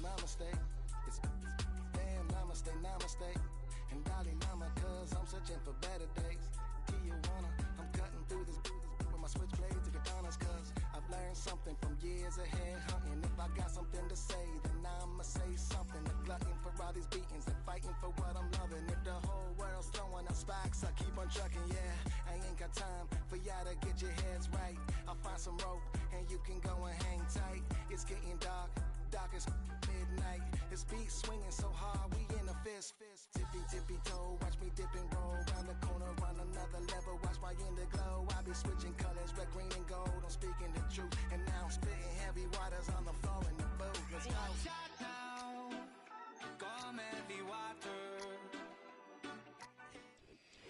my mistake. It's damn namaste, namaste. And Dalai Lama, cause I'm searching for better days. Tijuana, I'm cutting through this with my switchblades to katanas, cause I've learned something from years ahead hunting. If I got something to say, then I'ma say something. A glutton for all these beatings and fighting for what I'm loving. If the whole world's throwing out sparks, I keep on trucking, yeah. I ain't got time for y'all to get your heads right. I'll find some rope and you can go and hang tight. It's getting dark, dark as midnight. This beat swinging so hard, we in a fist. Tippy, tippy toe, watch me dip and roll. Round the corner, round another level, watch my glow. I be switching colors, red, green, and gold. I'm speaking the truth, and now I'm spitting heavy waters on the floor in the booth. Let's go. Shut down, come heavy water.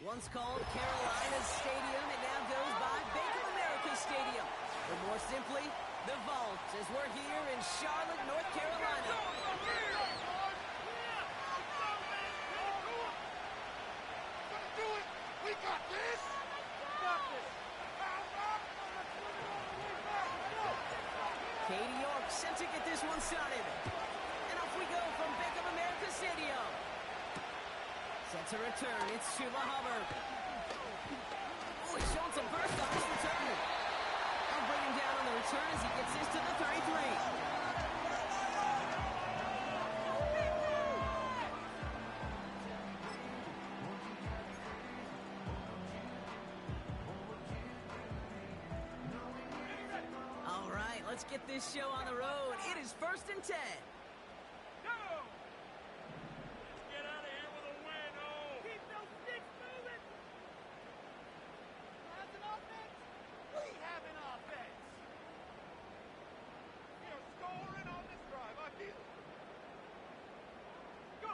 Once called Carolinas Stadium, it now goes by Bank of America Stadium. Or more simply, the Vault, as we're here in Charlotte, North Carolina. We got this! Katie York set to get this one started. And off we go from Bank of America Stadium. Set to return, it's Chuba Hubbard. Oh, he's showing some burst on his return. I'll bring him down on the return as he gets this to the 33. All right, let's get this show on the road. It is 1st and 10. Go! Let's get out of here with a win, oh! Keep those sticks moving! Have an offense? We have an offense! We are scoring on this drive, I feel it. Go!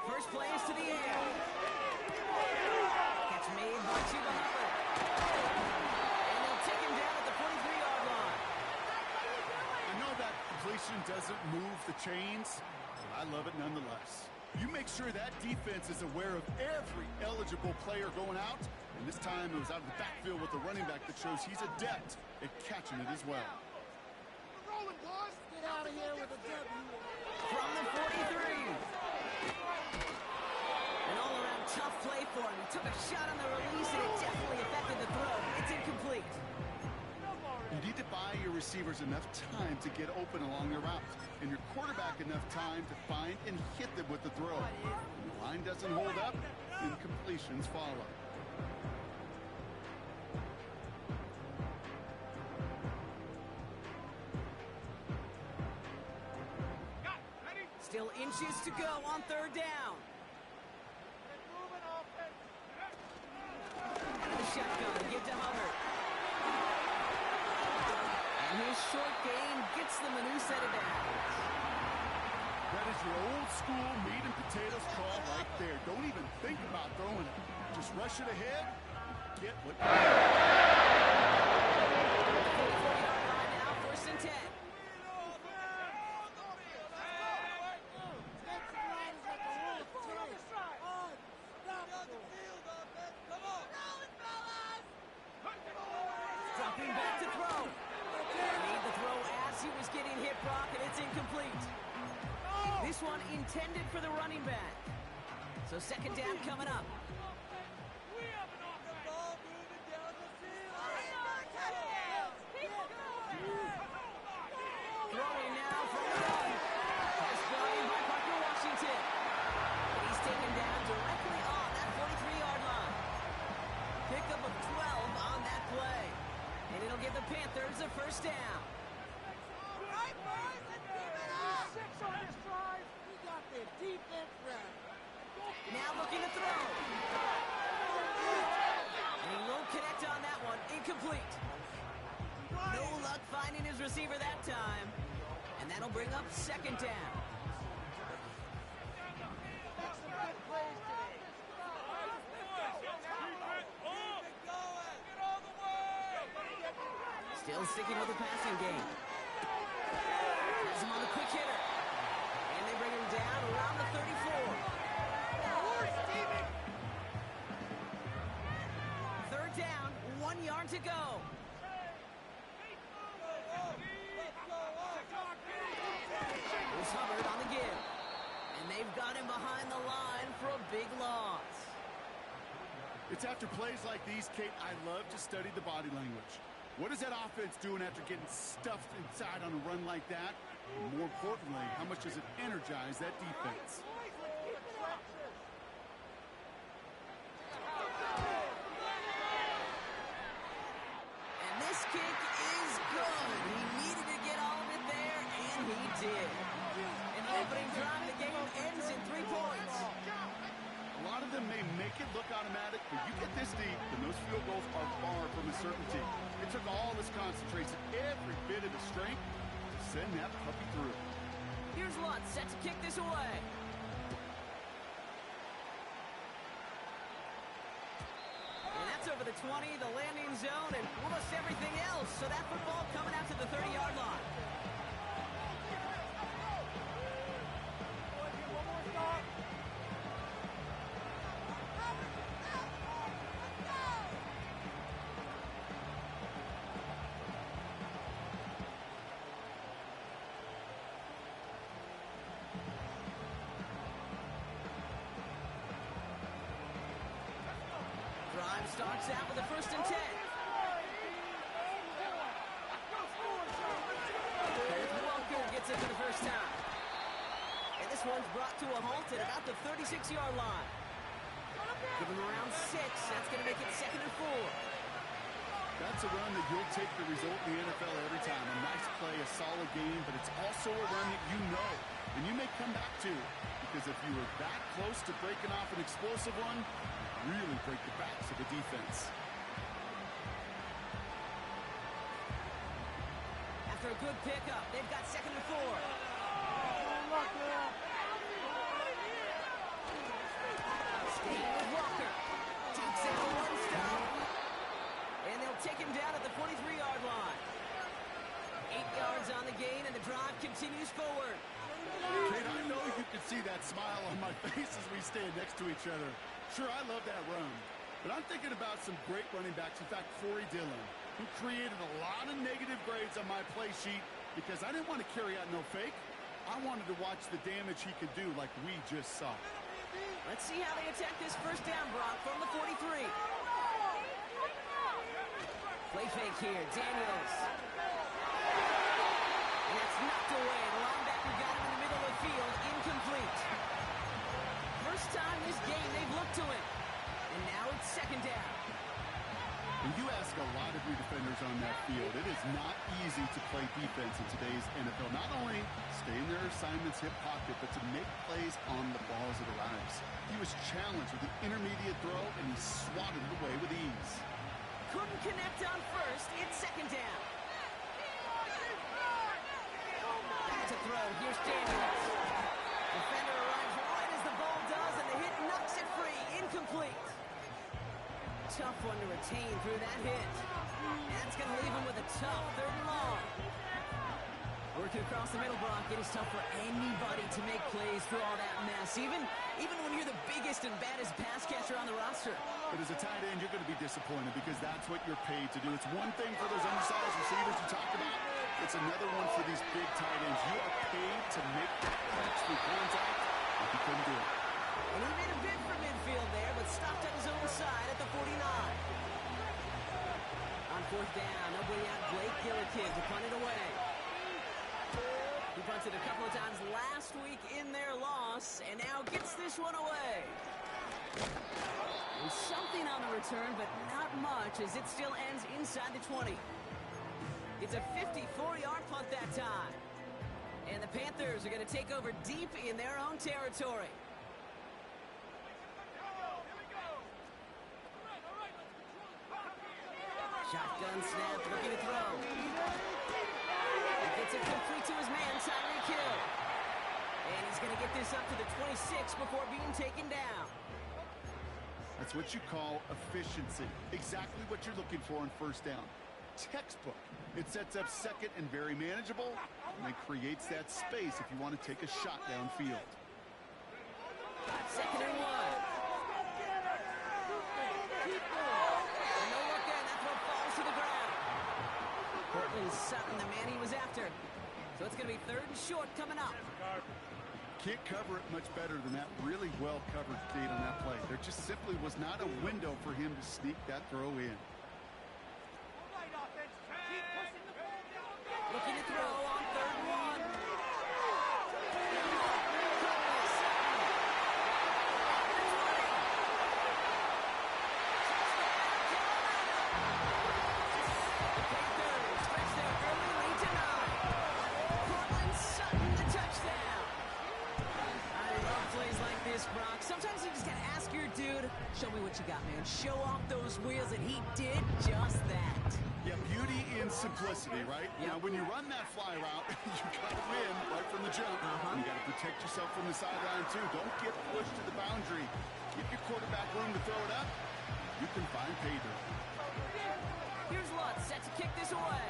First play is to the air. Catch made by Chuba Hubbard. And they'll take him down at the 43-yard line. I know that completion doesn't move the chains, but I love it nonetheless. You make sure that defense is aware of every eligible player going out, and this time it was out of the backfield with the running back that shows he's adept at catching it as well. We're rolling, boys! Get out of here with a W. From the 43. An all-around tough play for him. He took a shot on the release, and it definitely affected the throw. It's incomplete. You need to buy your receivers enough time to get open along their routes, and your quarterback enough time to find and hit them with the throw. When the line doesn't hold up, incompletions follow. Still inches to go on 3rd down. Out of the shotgun, give to Hubbard. And his short game gets them a new set of downs. That is your old school meat and potatoes call right there. Don't even think about throwing it. Just rush it ahead, get what you want. 44-yard line now, 1st and 10. Dropping back to throw. Made the throw as he was getting hit, Brock, and it's incomplete. This one intended for the running back. So 2nd down coming up. Throwing now from the gun. Pass brought in by Parker Washington. And he's taken down directly on that 43-yard line. Pickup of 12 on that play. And it'll give the Panthers a 1st down. All right, boys, let's keep it up! 6 on this drive. We got the defense right. Now looking to throw. And he won't connect on that one. Incomplete. No luck finding his receiver that time. And that'll bring up 2nd down. Still sticking with the passing game. Has him on the quick hitter. And they bring him down around the 34. 3rd down, 1 yard to go. This It's after plays like these, Kate, I love to study the body language. What is that offense doing after getting stuffed inside on a run like that? And more importantly, how much does it energize that defense? And this kick is good. He needed to get all of it there, and he did. And the opening drive of the game ends in 3 points. A lot of them may make it look automatic, but you get this deep, and those field goals are far from a certainty. It took all this concentration, every bit of the strength, to send that puppy through. Here's Lutz set to kick this away. And that's over the 20, the landing zone, and almost everything else. So that football coming out to the 30-yard line. Drive starts out with a 1st and 10. Walker gets it for the first time. And this one's brought to a halt at about the 36-yard line. Give him around 6. That's going to make it 2nd and 4. That's a run that you'll take the result in the NFL every time. A nice play, a solid game, but it's also a run that you know, and you may come back to, because if you were that close to breaking off an explosive one, really break the backs of the defense. After a good pickup, they've got 2nd and 4. Staying with Walker. Takes out one stop. And they'll take him down at the 43-yard line. 8 yards on the gain, and the drive continues forward. Kate, I know you can see that smile on my face as we stand next to each other. Sure, I love that run, but I'm thinking about some great running backs. In fact, Corey Dillon, who created a lot of negative grades on my play sheet because I didn't want to carry out no fake. I wanted to watch the damage he could do like we just saw. Let's see how they attack this 1st down, Brock, from the 43. Play fake here, Daniels. And that's knocked away. The linebacker got him in the middle of the field, incomplete. First time this game they've looked to him. And now it's 2nd down. When you ask a lot of your defenders on that field, it is not easy to play defense in today's NFL. Not only stay in their assignment's hip pocket, but to make plays on the ball as it arrives. He was challenged with an intermediate throw, and he swatted it away with ease. Couldn't connect on 1st. It's 2nd down. Back to throw. Here's Daniels. Defender arrives right as the ball does, and the hit knocks it free. Incomplete. Tough one to retain through that hit. And that's going to leave him with a tough 3rd and long. Working across the middle, Brock. It is tough for anybody to make plays through all that mess, even when you're the biggest and baddest pass catcher on the roster. But as a tight end, you're going to be disappointed because that's what you're paid to do. It's one thing for those undersized receivers you talked about. It's another one for these big tight ends. You are paid to make the catch through contact, and he couldn't do it. And he made a bid for midfield there, but stopped on his own side at the 49. On 4th down, nobody out. Blake Gillikin to punt it away. He punted a couple of times last week in their loss, and now gets this one away. And something on the return, but not much, as it still ends inside the 20. It's a 54-yard punt that time. And the Panthers are going to take over deep in their own territory. Shotgun snap, looking to throw. He gets it complete to his man, Tyreek Hill. And he's going to get this up to the 26 before being taken down. That's what you call efficiency. Exactly what you're looking for on 1st down. Textbook. It sets up 2nd and very manageable, and it creates that space if you want to take a shot downfield. 2nd and 1. And no look in, that throw falls to the ground. Cortland Sutton, the man he was after. So it's going to be 3rd and short coming up. can't cover it much better than that really well-covered feed on that play. There just simply was not a window for him to sneak that throw in. Looking to throw on 3rd and 1. Brock. Sometimes you just gotta ask your dude, show me what you got, man. Show off those wheels, and he did just that. Yeah, beauty in simplicity, right? Yep. Now, when you run that fly route, you gotta win right from the jump. And you gotta protect yourself from the sideline, too. Don't get pushed to the boundary. Give your quarterback room to throw it up. You can find pay dirt. Here's Lutz, set to kick this away.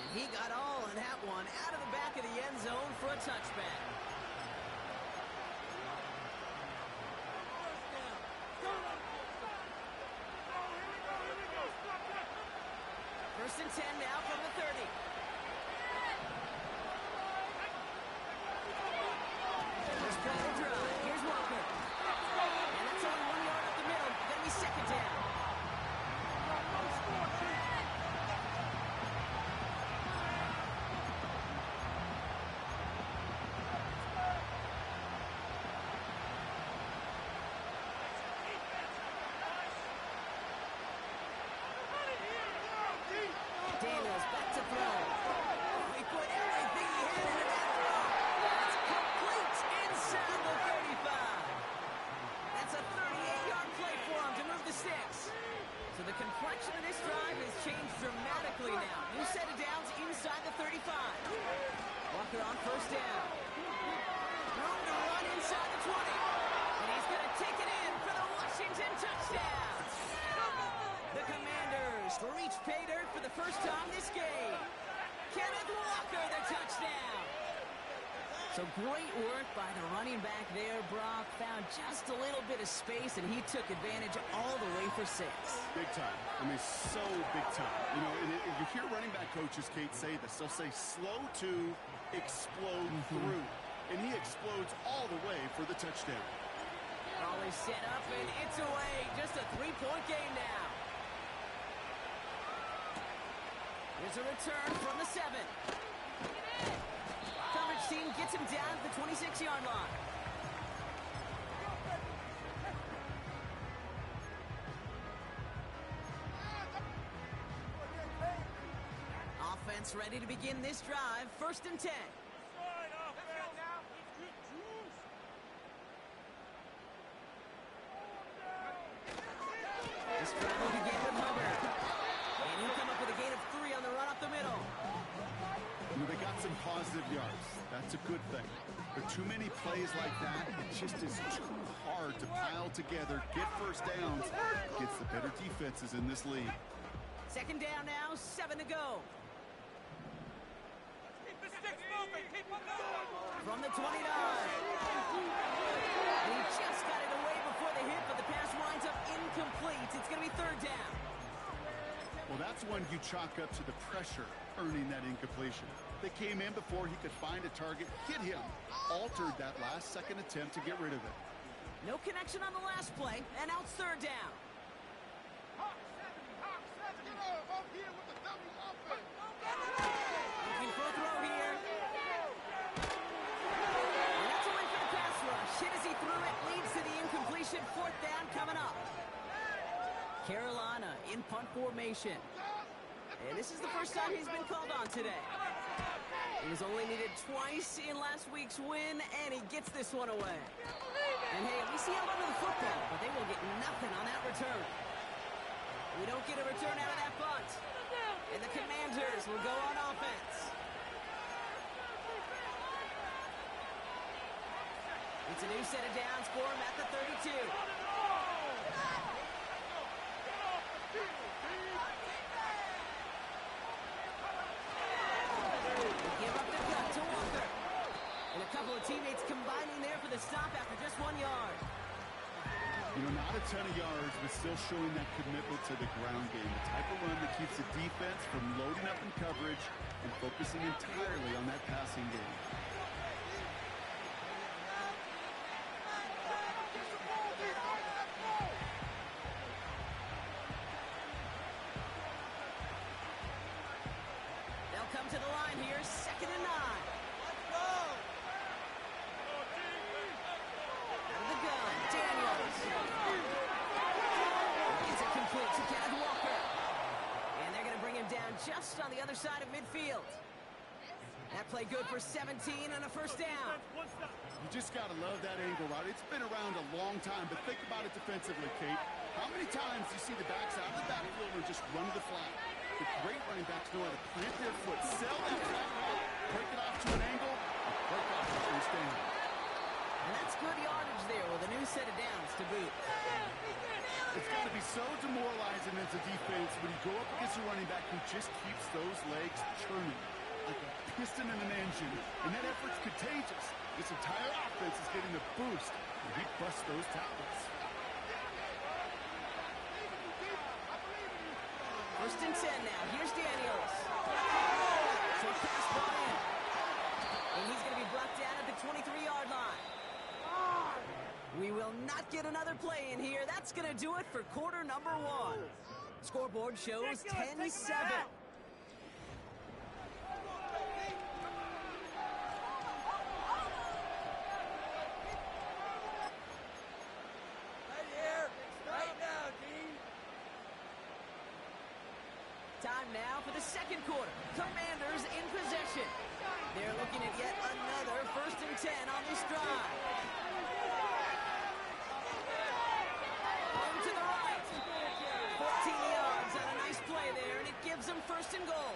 He got all of that one out of the back of the end zone for a touchback. First and 10 now from the 30. First play of the drive. Here's Walker. And that's only 1 yard up the middle. Gonna be 2nd down. Daniels back to throw. He put everything he had into that throw. That's complete inside the 35. That's a 38-yard play for him to move the 6. So the complexion of this drive has changed dramatically now. New set of downs inside the 35. Walker on 1st down. Room to run inside the 20. And he's going to take it in for the Washington touchdown. The Commanders reach pay dirt for the first time this game. Kenneth Walker, the touchdown. So great work by the running back there. Brock found just a little bit of space, and he took advantage all the way for 6. Big time. I mean, so big time. You know, and you hear running back coaches, Kate, say this. They'll say slow to explode through. And he explodes all the way for the touchdown. Ball is set up, and it's away. Just a 3-point game now. Here's a return from the 7. Coverage team gets him down at the 26-yard line. Offense ready to begin this drive. 1st and 10. This drive will begin with Hubbard. And he'll come up with a gain of 3 on the run up the middle. You know, they got some positive yards. That's a good thing. But too many plays like that, it just is too hard to pile together, get first downs, gets the better defenses in this league. 2nd down now, 7 to go. Keep the sticks moving. Keep them moving. From the 29. He just got it away before the hit, but the pass winds up incomplete. It's going to be 3rd down. Well, that's one you chalk up to the pressure earning that incompletion. They came in before he could find a target, hit him, altered that last-second attempt to get rid of it. No connection on the last play, and now it's 3rd down. Looking for a throw here. And that's a win for the pass rush. Hit as he threw it, leads to the incompletion. 4th down coming up. Carolina in punt formation. And this is the first time he's been called on today. He was only needed twice in last week's win, and he gets this one away. And hey, we see him under the football, but they will get nothing on that return. We don't get a return out of that punt. And the Commanders will go on offense. It's a new set of downs for him at the 32. Give up the cut to Walker. And a couple of teammates combining there for the stop after just 1 yard. You know, not a ton of yards, but still showing that commitment to the ground game. The type of run that keeps the defense from loading up in coverage and focusing entirely on that passing game. They'll come to the line here, 2nd and 9. Let's go! Out of the gun, Daniels. It's a complete to Kenneth Walker. And they're going to bring him down just on the other side of midfield. That play good for 17 and a first down. You just got to love that angle route. It's been around a long time, but think about it defensively, Kate. How many times do you see the backs out of the backfield and just run to the flat? The great running backs know how to plant their foot, sell that flat route, break it off to an angle, and break off the first down. And that's good yardage there with a new set of downs to boot. It's got to be so demoralizing as a defense when you go up against a running back who just keeps those legs churning like a piston in an engine, and that effort's contagious. This entire offense is getting a boost when he busts those tackles. 1st and 10 now. Here's Daniels. Short pass brought in. And he's going to be brought down at the 23-yard line. We will not get another play in here. That's going to do it for quarter number 1. Scoreboard shows 10-7. Time now for the 2nd quarter. Commanders in possession. They're looking at yet another 1st and 10 on this drive. Home to the right. 14 yards on a nice play there, and it gives them 1st and goal.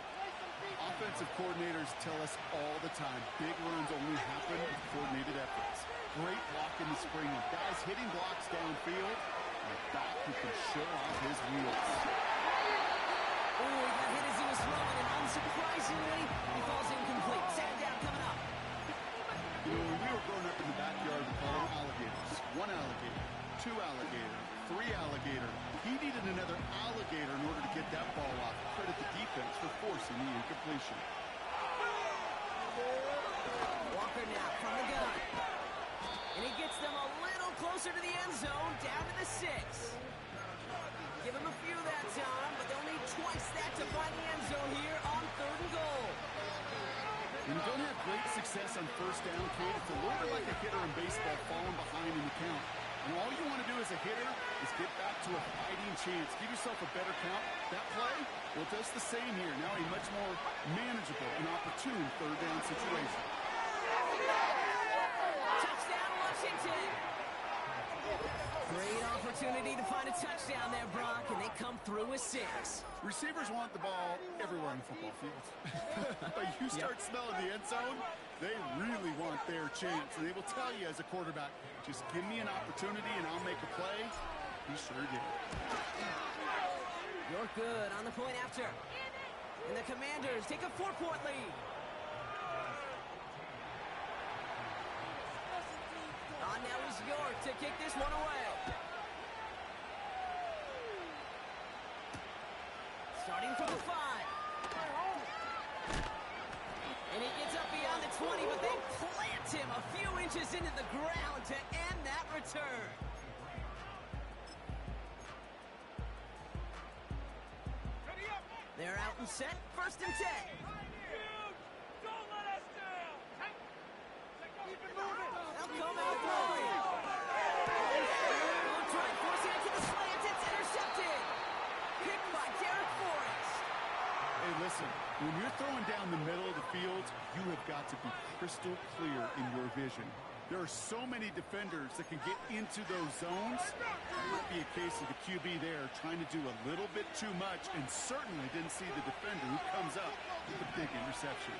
Offensive coordinators tell us all the time, big runs only happen with coordinated efforts. Great block in the spring, and guys hitting blocks downfield, and a back who can show off his wheels. Ooh, he got hit as he was throwing, and unsurprisingly, he falls incomplete. 2nd down coming up. You know, when we were growing up in the backyard, we called them alligators. 1 alligator, 2 alligator, 3 alligator. He needed another alligator in order to get that ball off. Credit the defense for forcing the incompletion. Walker now from the gun. And he gets them a little closer to the end zone, down to the 6. Give him a few that time, but they'll need twice that to find the end zone here on 3rd and goal. When you don't have great success on 1st down, Kate, it's a little bit like a hitter in baseball falling behind in the count. And all you want to do as a hitter is get back to a fighting chance. Give yourself a better count. That play, well, does the same here. Now a much more manageable and opportune 3rd down situation. Touchdown, Washington. Great opportunity to find a touchdown there, Brock, and they come through with 6. Receivers want the ball everywhere on the football field. But you start smelling the end zone, they really want their chance. And they will tell you as a quarterback, just give me an opportunity and I'll make a play. He sure did. You're good on the point after. And the Commanders take a 4-point lead. On now is York to kick this one away. Starting from the 5. And he gets up beyond the 20, but they plant him a few inches into the ground to end that return. They're out and set. 1st and 10. Don't let us down! Keep it moving! They'll come out throwing. They'll try and force it into the slant. It's intercepted. Picked by Derek Forrest. Hey, listen, when you're throwing down the middle of the field, you have got to be crystal clear in your vision. There are so many defenders that can get into those zones. It might be a case of the QB there trying to do a little bit too much and certainly didn't see the defender who comes up with a big interception.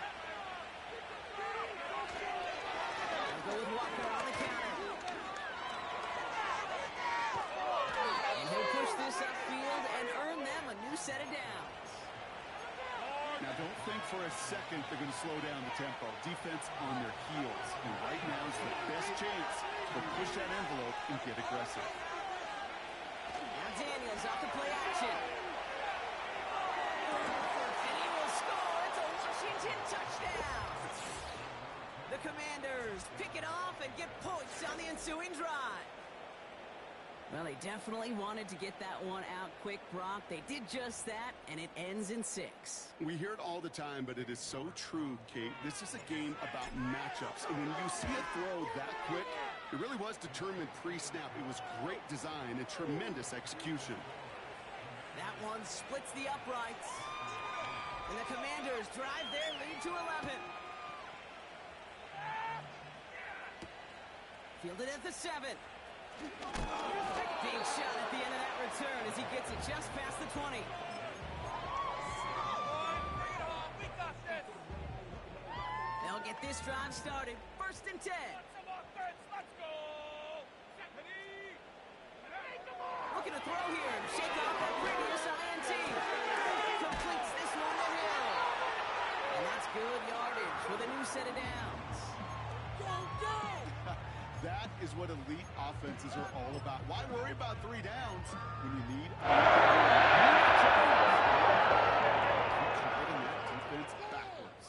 They'll go with Walker on the counter. And he'll push this upfield and earn them a new set of downs. Now, don't think for a second they're going to slow down the tempo. Defense on their heels. And right now is the best chance to push that envelope and get aggressive. the play action. And he will score. It's a Washington touchdown. The Commanders pick it off and get points on the ensuing drive. Well, they definitely wanted to get that one out quick, Brock. They did just that, and it ends in 6. We hear it all the time, but it is so true, Kate. This is a game about matchups. And when you see a throw that quick, it really was determined pre-snap. It was great design and tremendous execution. That one splits the uprights. And the Commanders drive their lead to 11. Fielded at the 7. Big shot at the end of that return as he gets it just past the 20. They'll get this drive started. 1st and 10. Looking to throw here and shake off that previous INT. Completes this one to Hill. And that's good yardage with a new set of downs. Go, go! That is what elite offenses are all about. Why worry about 3 downs when you need keep driving that defense backwards.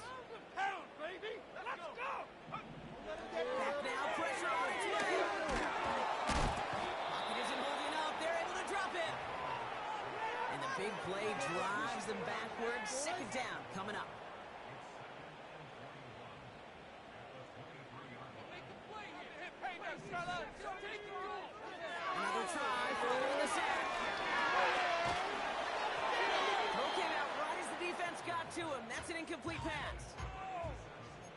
Pound, baby! Let's go! Back now, pressure on its way. Pocket isn't holding up. They're able to drop it. And the big play drives them backwards. 2nd down coming up. Another try following the sack. Throw came out right as the defense got to him. That's an incomplete pass.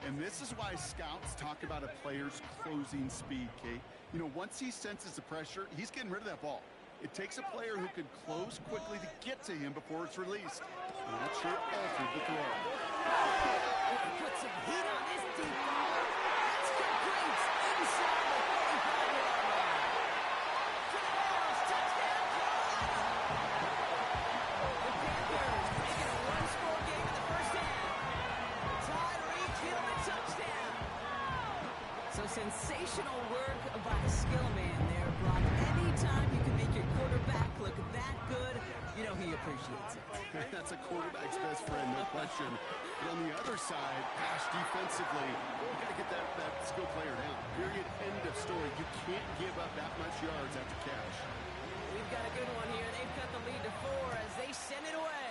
And this is why scouts talk about a player's closing speed, Kate. You know, once he senses the pressure, he's getting rid of that ball. It takes a player who can close quickly to get to him before it's released. And that sure altered the throw. Put some heat on this deep ball. That's complete inside the 45-yard line. Carol's touchdown, Carolina! The Panthers make it a 1-score game in the 1st half. Tyreek Hill a touchdown. So sensational work by the skill man there, Brock. Anytime you can make your quarterback look that good, you know he appreciates it. That's a quarterback's best friend, no question. But on the other side, pass defensively, you got to get that skill player down. Period. End of story. You can't give up that much yards after catch. We've got a good one here. They've cut the lead to 4 as they send it away.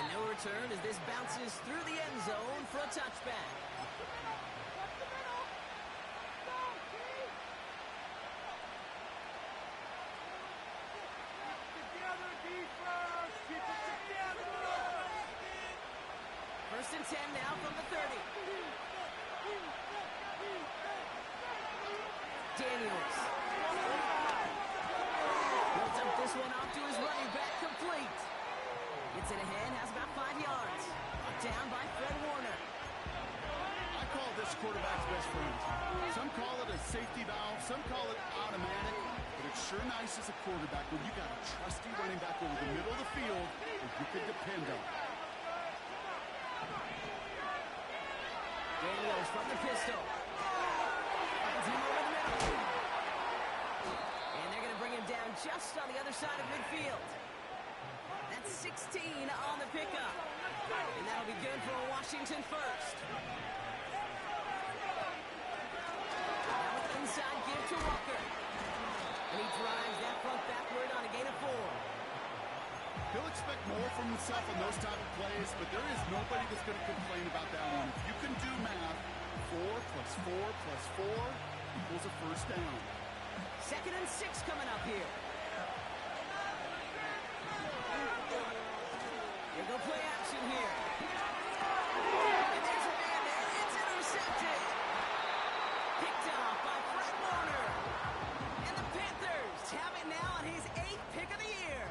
And no return as this bounces through the end zone for a touchback. First and 10 now from the 30. Daniels. He'll dump this one off to his running back, complete. Gets it ahead, has about 5 yards. Down by Fred Warner. I call this quarterback's best friend. Some call it a safety valve, some call it automatic, but it's sure nice as a quarterback when you got a trusty running back over the middle of the field that you can depend on. Daniels from the pistol. Finds him over the middle. And they're going to bring him down just on the other side of midfield. That's 16 on the pickup. And that'll be good for a Washington first. Now an inside give to Walker. And he drives that front backward on a gain of 4. He'll expect more from himself on those type of plays, but there is nobody that's going to complain about that one. If you can do math, 4 plus 4 plus 4 equals a first down. 2nd and 6 coming up here. Here go play action here. And there's a man there. It's intercepted. Picked off by Fred Warner. And the Panthers have it now on his 8th pick of the year.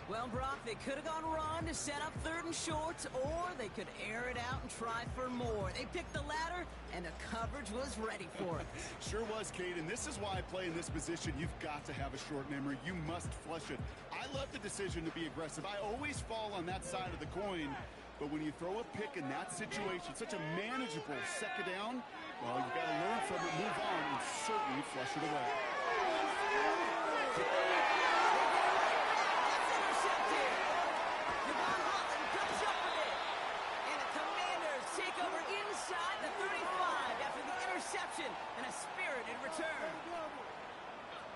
Well, Brock, they could have gone run to set up 3rd and short, or they could air it out and try for more. They picked the latter, and the coverage was ready for it. Sure was, Kate, and this is why I play in this position. You've got to have a short memory. You must flush it. I love the decision to be aggressive. I always fall on that side of the coin, but when you throw a pick in that situation, such a manageable 2nd down, well, you got to learn from it, move on, and certainly flush it away. That's intercepted. Devon Holland comes up with it. And the Commanders take over inside the 35 after the interception and a spirited return.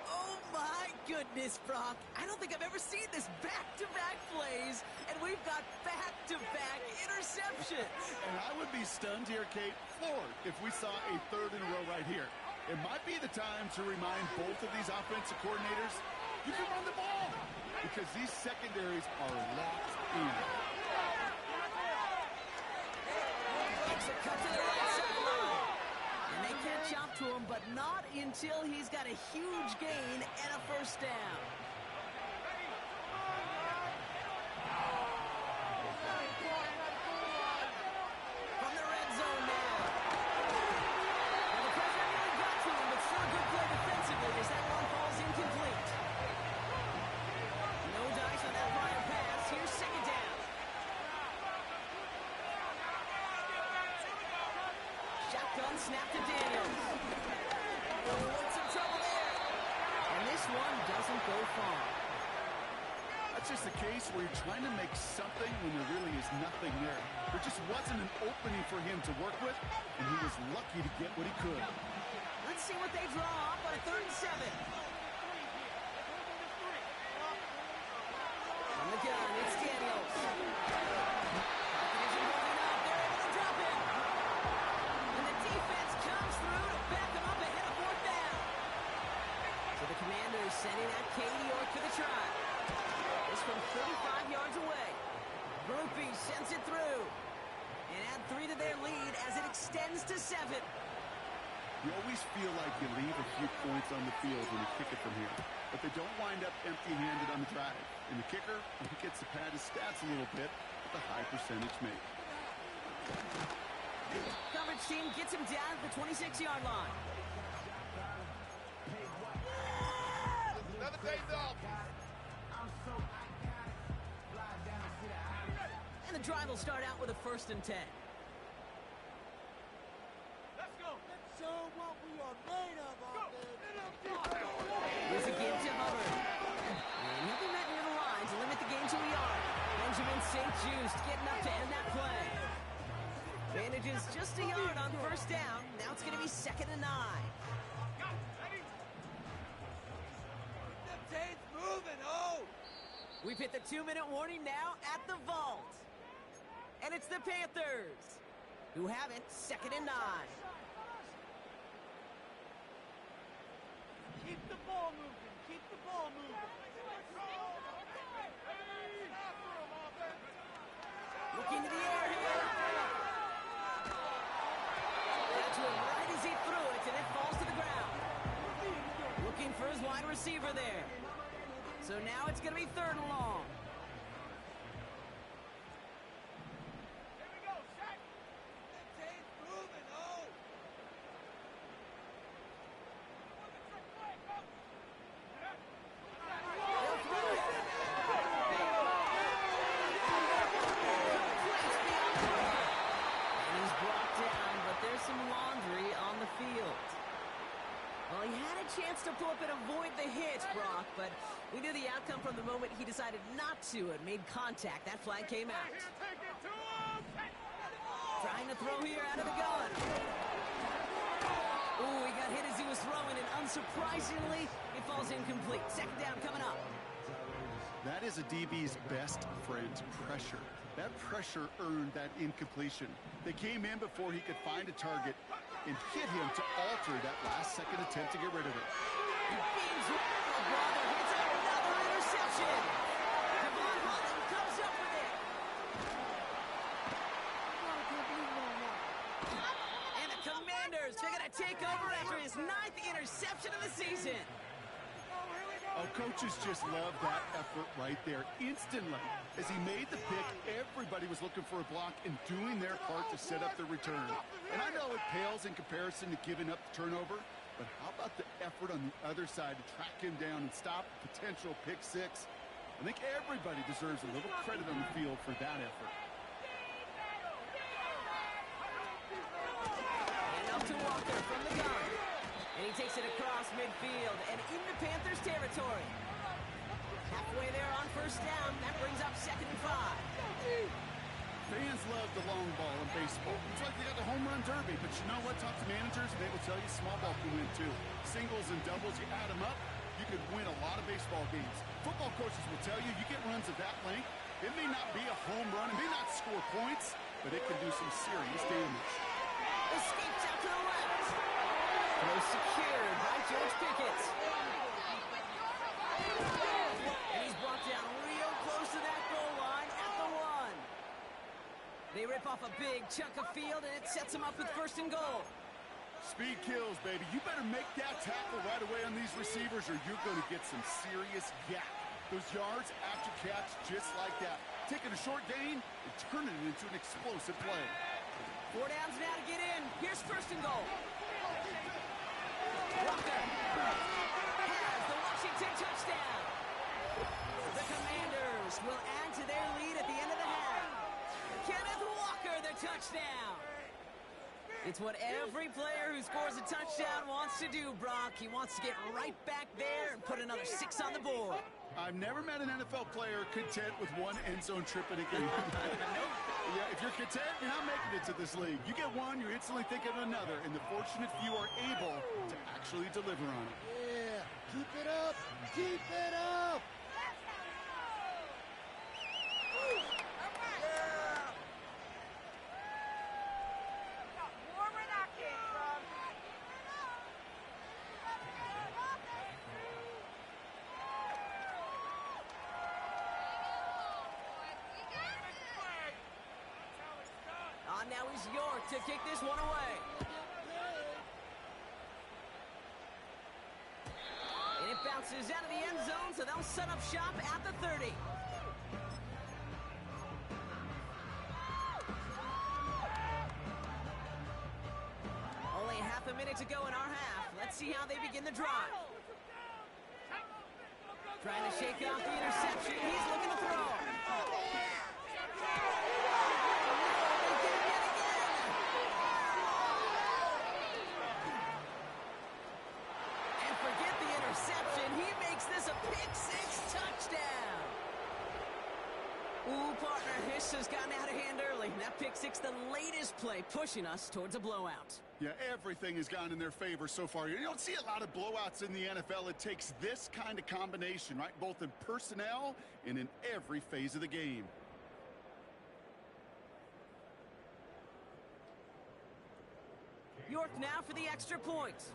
Oh my goodness, Brock. I don't think I've ever seen this back-to-back plays, and we've got back-to-back interceptions. And I would be stunned here, Kate, floored, if we saw a third in a row right here. It might be the time to remind both of these offensive coordinators, you can run the ball, because these secondaries are locked in. Makes a cut to the right sideline. And they catch up to him, but not until he's got a huge gain and a first down. From the red zone now. Well, the pressure really got to him, but still a good play defensively as that one falls incomplete. No dice on that prior pass. Here's second down. Shotgun snap to Daniels. Oh, some trouble there. And this one doesn't go far. That's just a case where you're trying to make something when there really is nothing there. There just wasn't an opening for him to work with, and he was lucky to get what he could. Let's see what they draw up on a 3rd and 7. From the gun, it's Daniels. Hawkins is moving up. They're able to drop him. And the defense comes through to back him up ahead of 4th down. So the Commanders sending that Katie York to the try. This from 35 yards away. Grupe sends it through. And add 3 to their lead as it extends to 7. You always feel like you leave a few points on the field when you kick it from here. But they don't wind up empty-handed on the drive. And the kicker, he gets to pad his stats a little bit with a high percentage make. Coverage team gets him down at the 26-yard line. Another day's off. And the drive will start out with a 1st and 10. Let's go. Let's show what we are made of on this. Here's a give to Hubbard. And he'll be met near the line to limit the game to a yard. Benjamin St. Just getting up to end that play. Manages just a yard on 1st down. Now it's going to be 2nd and 9. The tape's moving, oh! We've hit the 2-minute warning now at the vault. And it's the Panthers who have it 2nd and 9. Keep the ball moving. Keep the ball moving. Looking to the air here. That's one right as he threw it, and it falls to the ground. Looking for his wide receiver there. So now it's going to be 3rd and long. Here we go, Shaq. The tape's moving, oh! They'll throw it. And he's brought down, but there's some laundry on the field. Well, he had a chance to pull up and avoid the hit, Brock, but we knew the outcome from the moment he decided not to and made contact. That flag came out. Take it to him! Trying to throw here out of the gun. Ooh, he got hit as he was throwing, and unsurprisingly, it falls incomplete. 2nd down coming up. That is a DB's best friend, pressure. That pressure earned that incompletion. They came in before he could find a target and hit him to alter that last-second attempt to get rid of it. He beams right on the brother. Hits another interception. Devon Holland comes up with it. And the Commanders are going to take over after his 9th interception of the season. Oh, coaches just love that effort right there. Instantly, as he made the pick, everybody was looking for a block and doing their part to set up the return. And I know it pales in comparison to giving up the turnover, but how about the effort on the other side to track him down and stop a potential pick 6? I think everybody deserves a little credit on the field for that effort. And up to Walker from the gun. And he takes it across midfield and into Panthers territory. Halfway there on first down. That brings up 2nd and 5. Fans love the long ball in baseball. It's like they got the home run derby. But you know what? Talk to managers, and they will tell you small ball can win too. Singles and doubles, you add them up, you could win a lot of baseball games. Football coaches will tell you, you get runs of that length, it may not be a home run, it may not score points, but it can do some serious damage. Escapes out to the left. Throw secured by George Pickett. And he's brought down real close to that goal line at the 1. They rip off a big chunk of field, and it sets them up with 1st and goal. Speed kills, baby. You better make that tackle right away on these receivers, or you're going to get some serious gap. Those yards after catch just like that. Taking a short gain and turning it into an explosive play. 4 downs now to get in. Here's 1st and goal. Walker has the Washington touchdown. The Commanders will add to their lead at the end of the half. Kenneth Walker, the touchdown. It's what every player who scores a touchdown wants to do, Brock. He wants to get right back there and put another 6 on the board. I've never met an NFL player content with one end zone trip in a game. Yeah, if you're content, you're not making it to this league. You get one, you're instantly thinking of another, and the fortunate few are able to actually deliver on it. Yeah, keep it up, keep it up. Now is York to kick this one away. And it bounces out of the end zone, so they'll set up shop at the 30. Only half a minute to go in our half. Let's see how they begin the drive. Trying to shake off the interception. He's looking to throw. He makes this a pick-6 touchdown. Ooh, partner, this has gotten out of hand early. That pick-6, the latest play, pushing us towards a blowout. Yeah, everything has gone in their favor so far. You don't see a lot of blowouts in the NFL. It takes this kind of combination, right? Both in personnel and in every phase of the game. York now for the extra point.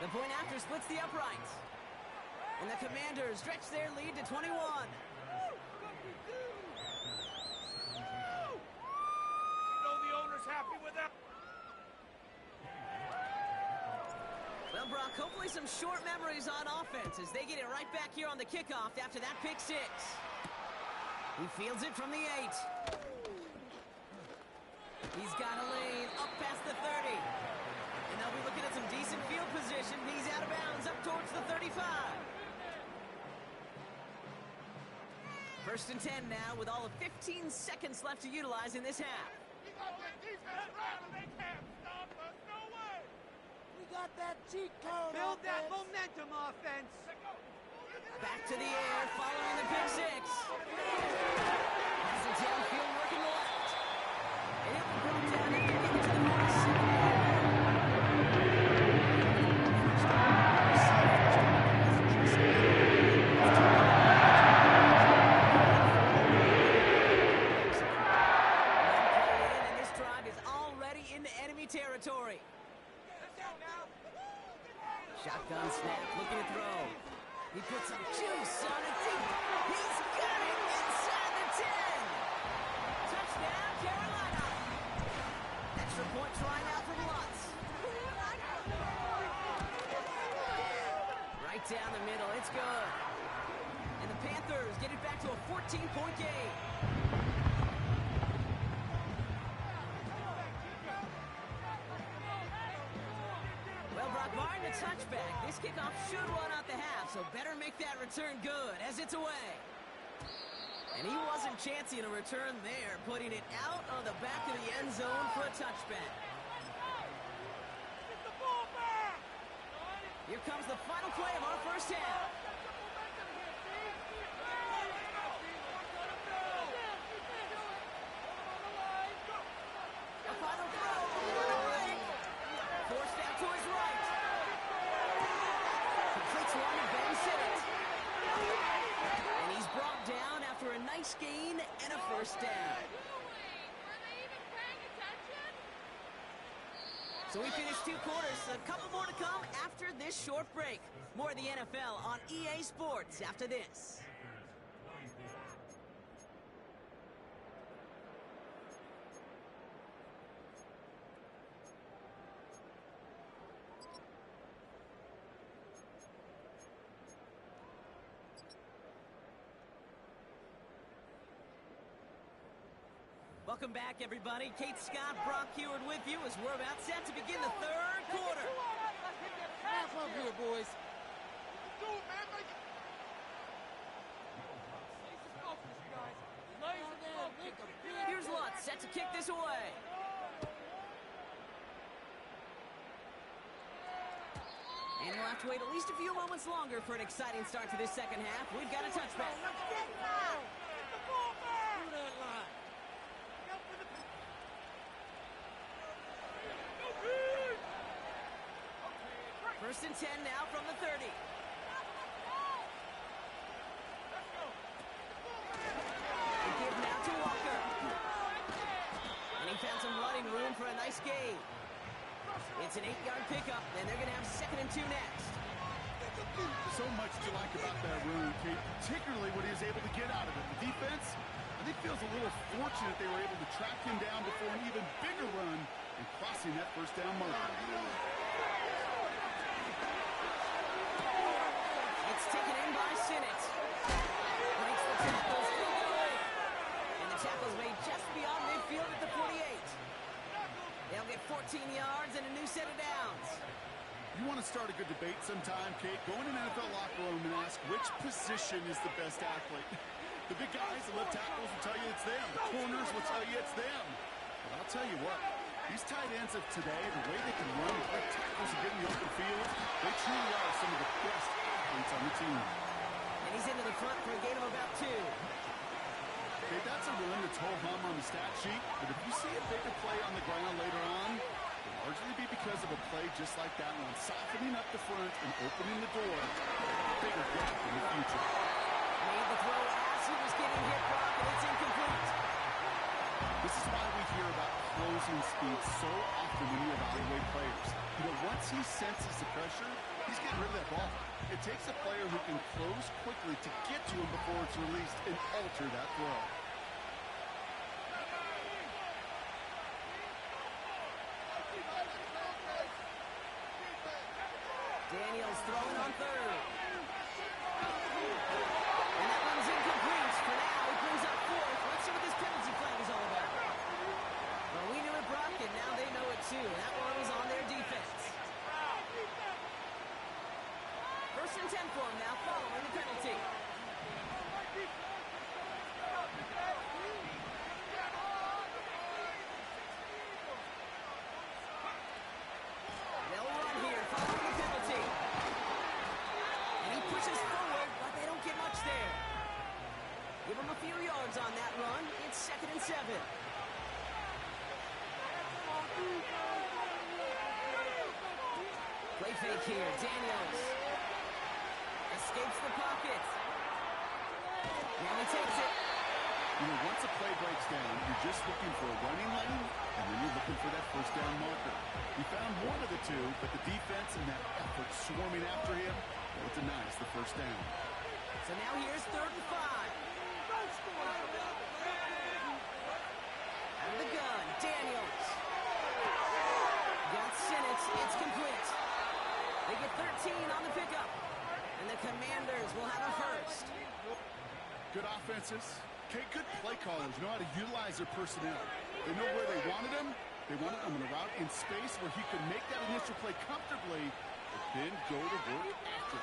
The point after splits the uprights. And the Commanders stretch their lead to 21. You know the owner's happy with that. Well, Brock, hopefully some short memories on offense as they get it right back here on the kickoff after that pick-6. He fields it from the 8. He's got a lane up past the 30. And they'll be looking at some decent field position. He's out of bounds up towards the 35. 1st and 10 now with all of 15 seconds left to utilize in this half. You got that defense right, they can't stop us. No way. We got that cheat code. Build that offense. momentum offense. Back to the air following the pick-6. Has it downfield working left. And it will bring down after getting to the 47. Territory. Shotgun snap, looking to throw. He puts some juice on it deep. He's got it inside the 10. Touchdown, Carolina. Extra point try now from Lutz. Right down the middle, it's good. And the Panthers get it back to a 14-point game. Barring the touchback, this kickoff should run out the half, so better make that return good as it's away. And he wasn't chancing a return there, putting it out on the back of the end zone for a touchback. Here comes the final play of our first half. A final throw. Forced out to his right. Completes one and Ben Simmons. And he's brought down after a nice gain and a first down. So we finished 2 quarters. A couple more to come after this short break. More of the NFL on EA Sports after this. Welcome back, everybody. Kate Scott, Brock Heward with you as we're about set to begin the third quarter. Half up here, boys. Here's Lutz set to kick this away. And we'll have to wait at least a few moments longer for an exciting start to this second half. We've got a touchback. First and 10 now from the 30. They give now to Walker. And he found some running room for a nice gain. It's an 8-yard pickup, and they're going to have 2nd and 2 next. So much to like about that run, Kate, particularly what he was able to get out of it. The defense, I think, feels a little fortunate they were able to track him down before an even bigger run and crossing that first down marker. It's taken in by Sinnott. Breaks the tackles, and the tackle's made just beyond midfield at the 48. They'll get 14 yards and a new set of downs. You want to start a good debate sometime, Kate? Go in an NFL locker room and ask which position is the best athlete. The big guys, the left tackles will tell you it's them. The corners will tell you it's them. But I'll tell you what, these tight ends of today, the way they can run, break tackles and get in the open field, they truly are some of the best athletes on the team. And he's into the front for a gain of about 2. Okay, that's a run that's ho-hum on the stat sheet, but if you see a bigger play on the ground later on, it'll largely be because of a play just like that one, softening up the front and opening the door for a bigger gap in the future. Made the throw as he was getting hit, Brock, and it's incomplete. This is why we hear about closing speed so often when you evaluate players. You know, once he senses the pressure, he's getting rid of that ball. It takes a player who can close quickly to get to him before it's released and alter that throw. Daniels throwing on 3rd. And that one's incomplete. For now, he brings up 4th. Let's see what this penalty flag is all about. Well, we knew it, Brock, and now they know it too. That one was on their defense. First and 10 for him now, following the penalty. They'll run here, following the penalty. And he pushes forward, but they don't get much there. Give him a few yards on that run. It's 2nd and 7. Play fake here, Daniels. Escapes the pocket. Now he takes it. You know, once a play breaks down, you're just looking for a running lane, and then you're looking for that first down marker. He found one of the two, but the defense and that effort swarming after him, well, it denies the first down. So now here's 3rd and 5. Out of the gun, Daniels. Got Sinnott, it's complete. They get 13 on the pickup. And the Commanders will have a first. Good offenses. Okay, good play callers know how to utilize their personnel. They know where they wanted him. They wanted him in a route in space where he could make that initial play comfortably, but then go to work after.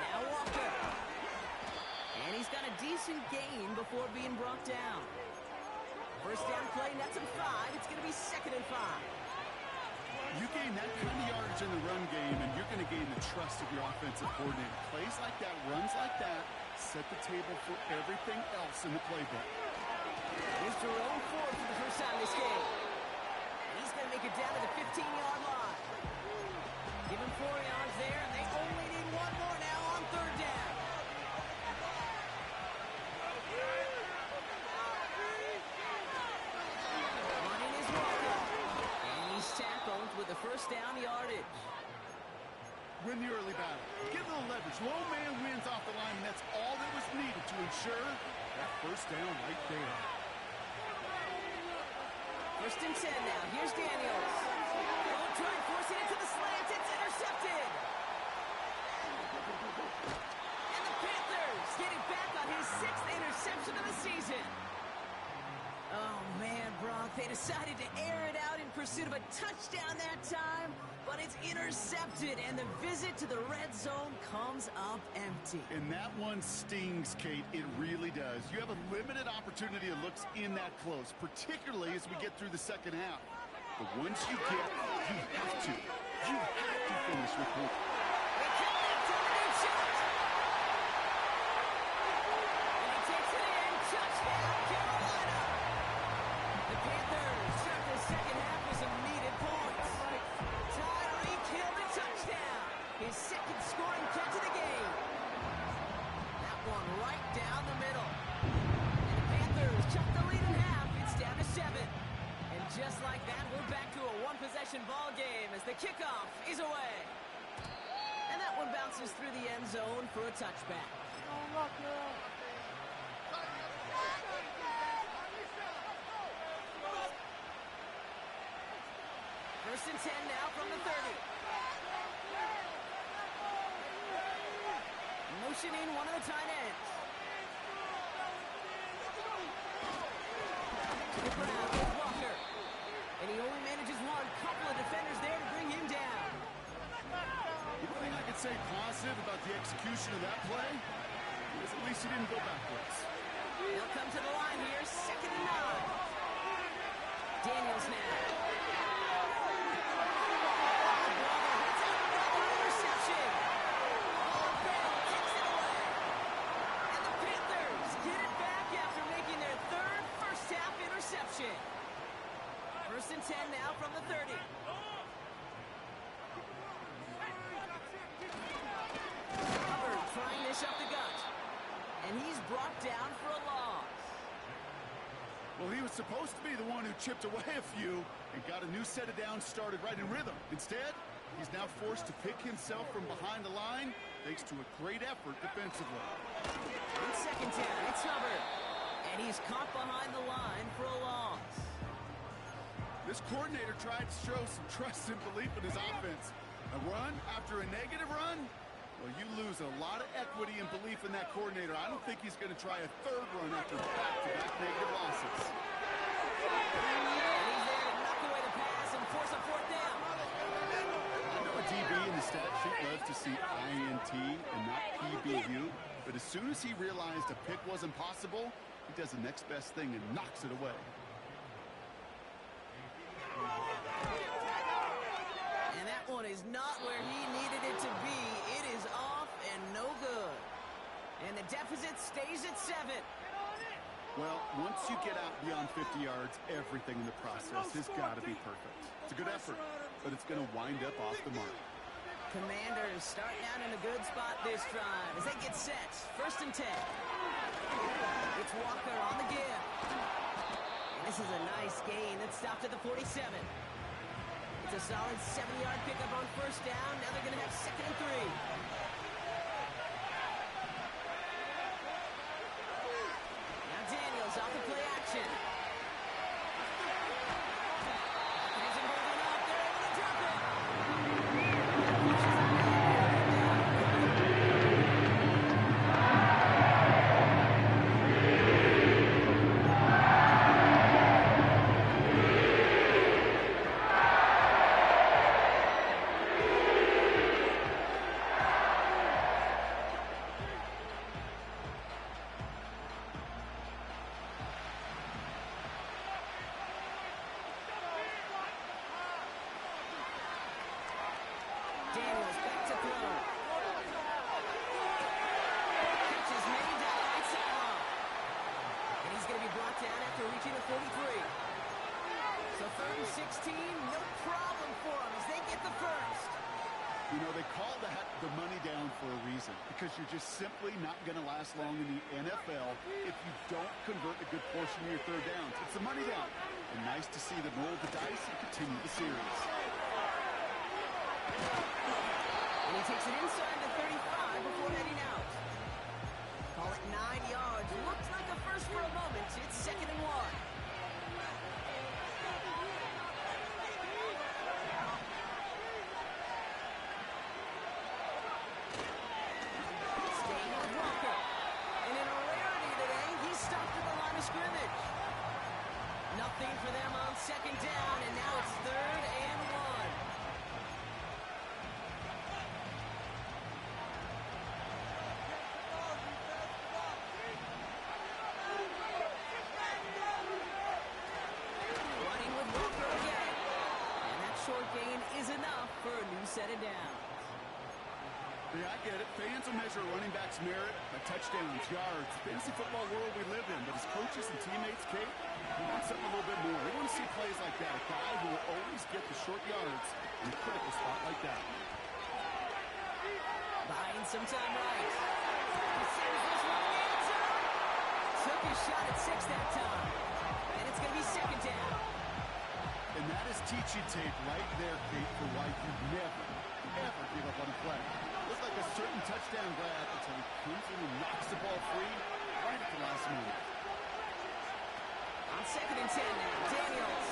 Now Walker. And he's got a decent gain before being brought down. First down play, nets him 5. It's going to be 2nd and 5. You gain that kind of yardage in the run game, and you're going to gain the trust of your offensive coordinator. Plays like that, runs like that, set the table for everything else in the playbook. Here's Jerome Ford for the first time this game. He's going to make it down to the 15-yard line. Give him 4 yards there, and they only need one more now on third down. Running is Walker, and he's tackled with the first down yardage. Win the early battle. Get a little leverage. Low man wins off the line, and that's all that was needed to ensure that first down right there. First and 10 now. Here's Daniels. They'll try and force it into the slant. It's intercepted. And the Panthers getting back on his 6th interception of the season. Oh, man, Brock. They decided to air it out in pursuit of a touchdown that time, but it's intercepted, and the visit to the red zone comes up empty. And that one stings, Kate. It really does. You have a limited opportunity that looks in that close, particularly as we get through the second half. But once you get, you have to finish with hope. They count that to the deep shot. And he takes it in. Touchdown, Carolina. The Panthers start the second half with some needed points. Tyreek Hill a touchdown. His second scoring catch of the game. That one right down the middle. And the Panthers cut the lead in half. It's down to 7. And just like that, we're back to a one-possession ball game as the kickoff is away. And that one bounces through the end zone for a touchback. First and 10 now from the 30. Motioning one of the tight ends. To the ground with Walker. And he only manages one. Couple of defenders there to bring him down. The thing I could say positive about the execution of that play is at least he didn't go backwards. They'll come to the line here. 2nd and 9. Daniels now. First and 10 now from the 30. Hubbard trying this up the gut. And he's brought down for a loss. Well, he was supposed to be the one who chipped away a few and got a new set of downs started right in rhythm. Instead, he's now forced to pick himself from behind the line thanks to a great effort defensively. In 2nd down, it's Hubbard. And he's caught behind the line for a loss. This coordinator tried to show some trust and belief in his offense. A run after a negative run? Well, you lose a lot of equity and belief in that coordinator. I don't think he's going to try a 3rd run after back-to-back negative losses. And he's there to knock away the pass and force a 4th down. I know a DB in the stat sheet loves to see INT and not PBU, but as soon as he realized a pick wasn't possible, he does the next best thing and knocks it away. And that one is not where he needed it to be. It is off and no good. And the deficit stays at 7. Well, once you get out beyond 50 yards, everything in the process has got to be perfect. It's a good effort, but it's going to wind up off the mark. Commanders starting out in a good spot this drive as they get set. First and 10. It's Walker on the give. This is a nice gain. It's stopped at the 47. It's a solid 7-yard pickup on first down. Now they're going to have 2nd and 3. Now Daniels off the play action. Isn't holding up. They're able to drop it. reaching the 43. So 3rd and 16, no problem for them as they get the first. You know, they call that the money down for a reason, because you're just simply not going to last long in the NFL if you don't convert a good portion of your third downs. It's the money down. And nice to see them roll the dice and continue the series. And he takes it inside the 35 before heading out. Call it 9 yards. Looks like a first for a moment. It's 2nd and 1. Staying with Walker. And in a rarity today, he's stopped at the line of scrimmage. Nothing for them on 2nd down, and now it's 3rd and 1. Running with Walker again. And that short gain is enough for a new set of downs. Yeah, I get it. Fans will measure a running back's merit by touchdowns, yards, fantasy football world we live in. But as coaches and teammates, Kate, we want something a little bit more. We want to see plays like that. A guy who will always get the short yards in a critical spot like that. Buying some time right. He sends this one in the end zone. Took his shot at 6 that time. And it's going to be 2nd down. And that is teaching tape right there, Kate, for why you never, ever give up on a play. Looks like a certain touchdown grab until he comes in and knocks the ball free right at the last moment. On 2nd and 10 now, Daniels.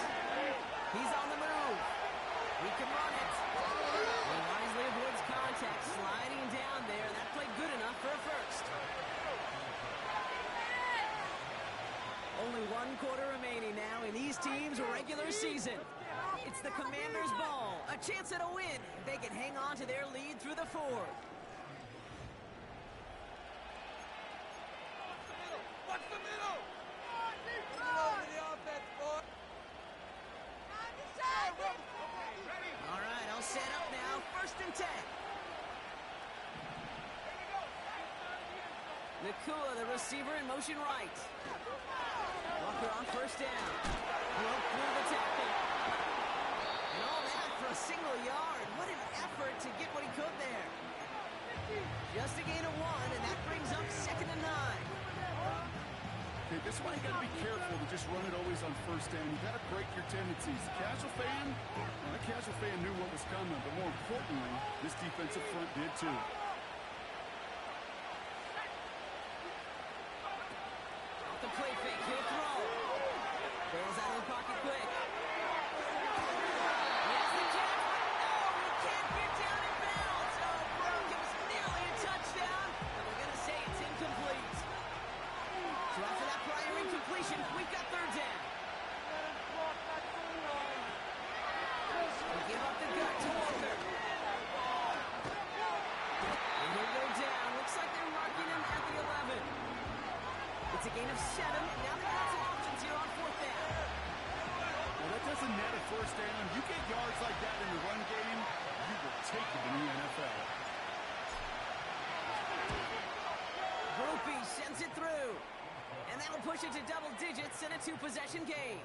He's on the move. He can run it. He wisely avoids contact, sliding down there. That played good enough for a first. Only 1 quarter remaining now in these teams' regular season. It's the Commanders' ball. A chance at a win. They can hang on to their lead through the 4th. Watch the middle! Over the offense, boy! All right, I'll set up now. 1st and 10. Nakua, the receiver, in motion right. Walker on 1st down. Broke through the tackle. And all that for a single yard. What an effort to get what he could there. Just a gain of 1, and that brings up 2nd and 9. Okay, this is why you got to be careful to just run it always on 1st down. You got to break your tendencies. The casual fan knew what was coming, but more importantly, this defensive front did too. Off the play fake, he'll throw. Bails out of the pocket quick. Yes, the chance. Oh, he can't get down in bounds. Oh, broke. It was nearly a touchdown, but they're going to say it's incomplete. So after that prior incompletion, we've got 3rd down. They give up the gut to Walker. And he'll go down. Looks like they're marking him at the 11. It's a gain of 7. Now they've got some options here on 4th down. Well, that doesn't net a 1st down. You get yards like that in the run game, you will take it in the NFL. Groupie sends it through. And that'll push it to double digits in a 2-possession game.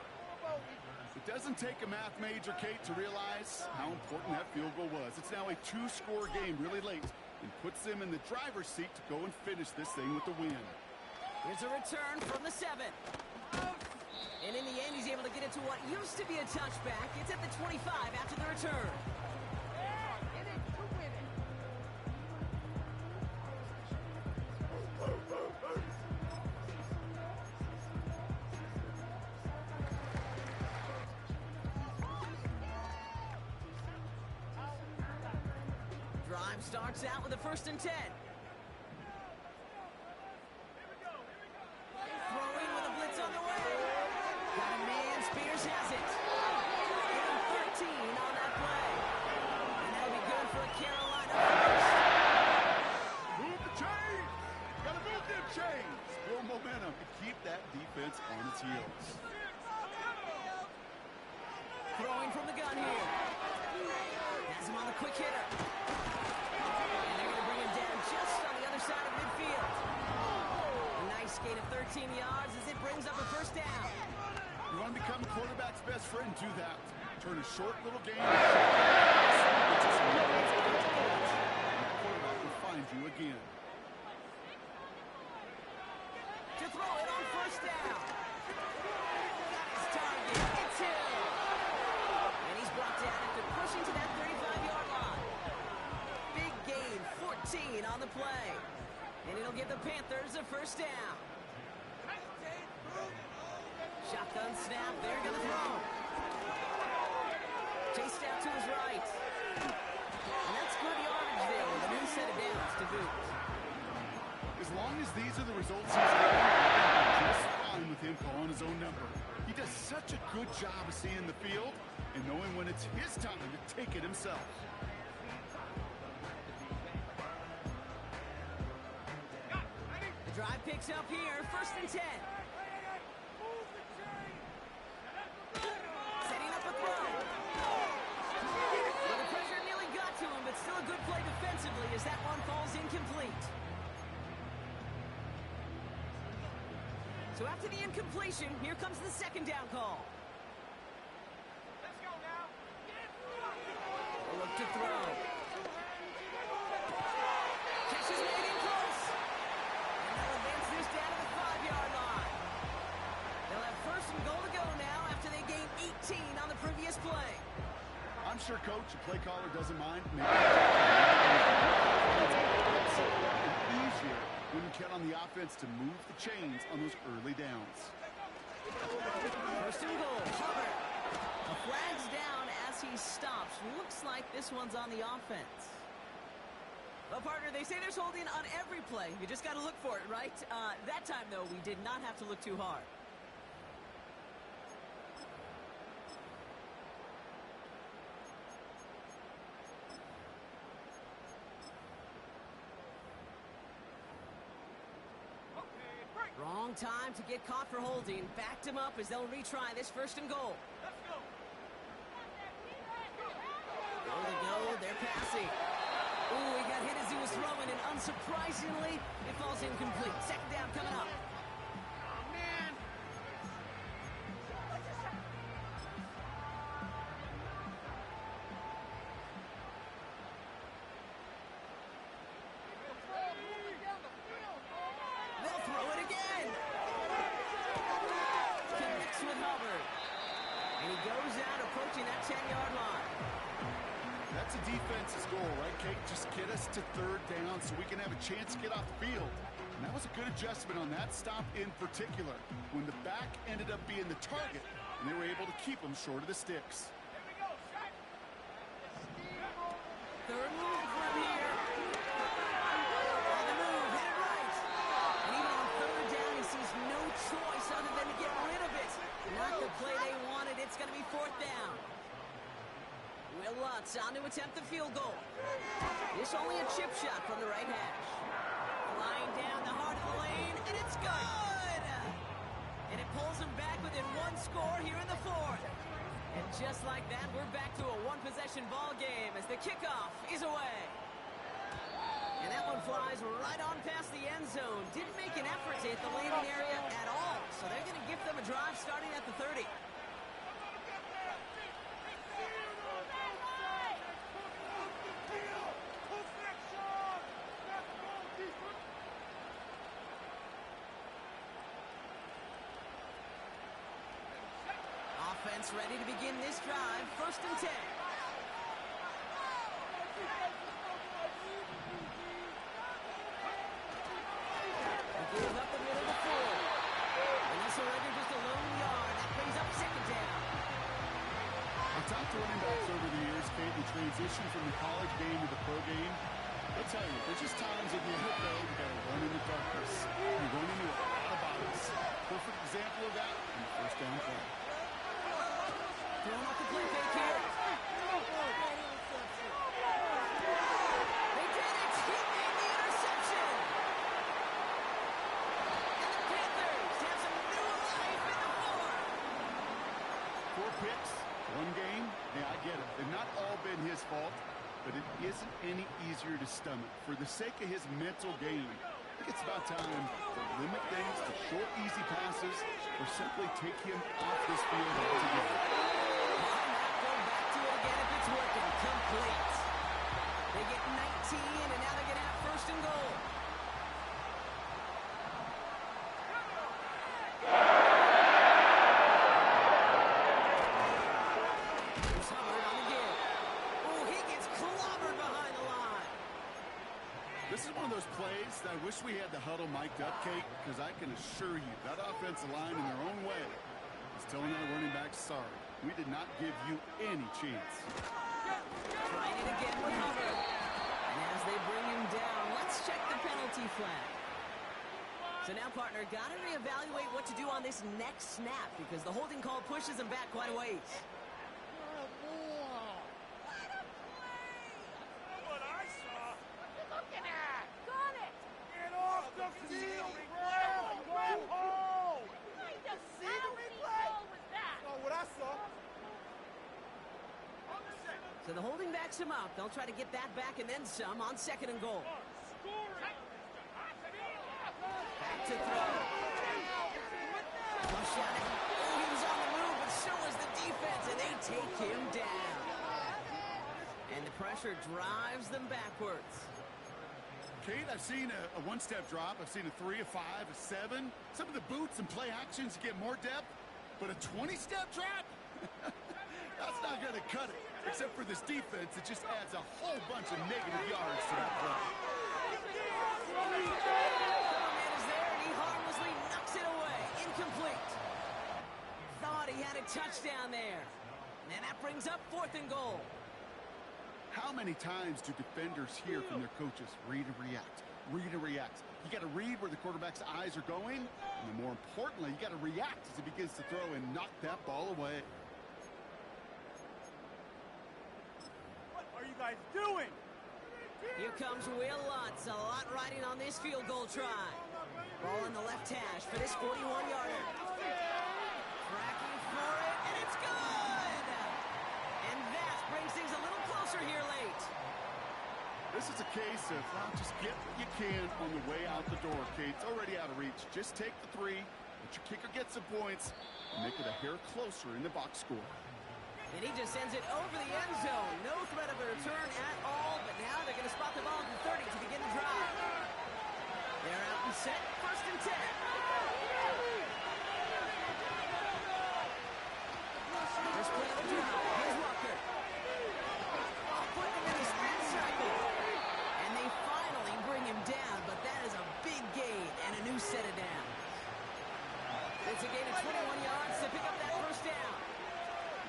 It doesn't take a math major, Kate, to realize how important that field goal was. It's now a 2-score game really late and puts them in the driver's seat to go and finish this thing with the win. Here's a return from the 7. And in the end, he's able to get it to what used to be a touchback. It's at the 25 after the return. Drive starts out with a 1st and 10. Throwing with a blitz on the way. Got a man, Spears has it. Getting 13 on that play. And that'll be good for a Carolina first. Move the chains! Gotta move them chains! Build momentum and keep that defense on its heels. Throwing from the gun here. Has him on the quick hitter. And they're going to bring him down just on the other side of midfield. A nice gain of 13 yards as it brings up a 1st down. Let's best friend do that. Turn a short little game into some yards and the quarterback will find you again. To throw it on first down. Got his target. It's Hill. And he's brought down after pushing to that 35-yard line. Big gain, 14 on the play. And it'll give the Panthers a first down. Shotgun snap, they're going to throw. Chased out to his right. And that's good yardage there with a new set of downs to boot. As long as these are the results he's getting, I'm just fine with him calling his own number. He does such a good job of seeing the field and knowing when it's his time to take it himself. The drive picks up here, 1st and 10. Setting up a throw. Well, the pressure nearly got to him, but still a good play defensively as that one falls incomplete. So after the incompletion, here comes the 2nd down call. Let's go now. A look to throw. Catch is made in close. And they'll advance this down to the 5-yard line. They'll have 1st and goal to go now after they gain 18 on the previous play. I'm sure coach, the play caller, doesn't mind. Maybe easier when you count on the offense to move the chains on those early downs. 1st and goal, Hubbard. A flag's down as he stops. Looks like this one's on the offense. Well, partner, they say there's holding on every play. You just got to look for it, right? That time, though, we did not have to look too hard. Wrong time to get caught for holding. Backed him up as they'll retry this 1st and goal. Let's go. Goal to go, they're passing. Ooh, he got hit as he was throwing, and unsurprisingly, it falls incomplete. 2nd down coming up. Oh, man. They'll throw it again. Connects with Hubbard. And he goes out approaching that 10-yard line. That's a defense's goal, right, Kate? Just get us to 3rd down so we can have a chance to get off the field. And that was a good adjustment on that stop in particular, when the back ended up being the target, and they were able to keep him short of the sticks. Here we go. Shot. 3rd move from here. On the move, hit it right. And even on 3rd down, he sees no choice other than to get rid of it. Not the play they wanted. It's going to be 4th down. Will Lutz on to attempt the field goal. This only a chip shot from the right hash. Flying down the heart of the lane, and it's good! And it pulls him back within 1 score here in the 4th. And just like that, we're back to a 1-possession ball game as the kickoff is away. And that one flies right on past the end zone. Didn't make an effort to hit the landing area at all. So they're going to give them a drive starting at the 30. Offense ready to begin this drive. 1st and 10. They give up the middle to 4. And they surrender just a lone yard. That brings up 2nd down. I've talked to running backs over the years, Kate, the transition from the college game to the pro game. I'll tell you, there's just times that you hit though, you gotta run in the darkness. You run into a lot of bodies. Perfect example of that in the 1st down play. Throwing off the play fake here. They did it! He made the interception! And the Panthers have some new life in the 4. 4 picks, 1 game. Yeah, I get it. They've not all been his fault, but it isn't any easier to stomach. For the sake of his mental game, think it's about time to limit things to short, easy passes or simply take him off this field altogether. Go back to it again if it's working. Complete. They get 19, and now they're going to have first and goal. Here's Hubbard on the give. Oh, he gets clobbered behind the line. This is one of those plays that I wish we had the huddle mic'd up, Kate, because I can assure you that offensive line in their own way is telling our running backs, sorry, we did not give you any chance. Trying it again with Hubbard. And as they bring him down, let's check the penalty flag. So now, partner, got to reevaluate what to do on this next snap because the holding call pushes him back quite a ways. What I saw. Looking at. Got it. Get off the field, Brad. Go home. Kind of penalty ball was that? Oh, what I saw. So the holding backs him up. They'll try to get that back and then some on second and goal. Back to throw. Flush out it. Oh, he was on the move, but so was the defense, and they take him down. And the pressure drives them backwards. Kate, I've seen a one-step drop. I've seen a 3, a 5, a 7. Some of the boots and play actions get more depth, but a 20-step drop? That's not going to cut it. Except for this defense, it just adds a whole bunch of negative yards to that play. Man is there, and he harmlessly knocks it away. Incomplete. Thought he had a touchdown there. And that brings up fourth and goal. How many times do defenders hear from their coaches, read and react, read and react? You got to read where the quarterback's eyes are going, and then more importantly, you got to react as he begins to throw and knock that ball away. What are you guys doing? Here comes Will Lutz. A lot riding on this field goal try. Ball in the left hash for this 41-yarder. Tracking for it, and it's good! And that brings things a little closer here late. This is a case of, well, just get what you can on the way out the door, Kate. It's already out of reach. Just take the 3, let your kicker get some points, and make it a hair closer in the box score. And he just sends it over the end zone. No threat of a return at all, but now they're going to spot the ball at the 30 to begin the drive. They're out and set, first and 10. First play of the drive. Here's Walker. Putting him in the spin cycle. And they finally bring him down, but that is a big gain and a new set of downs. It's a gain of 21 yards to pick up that first down.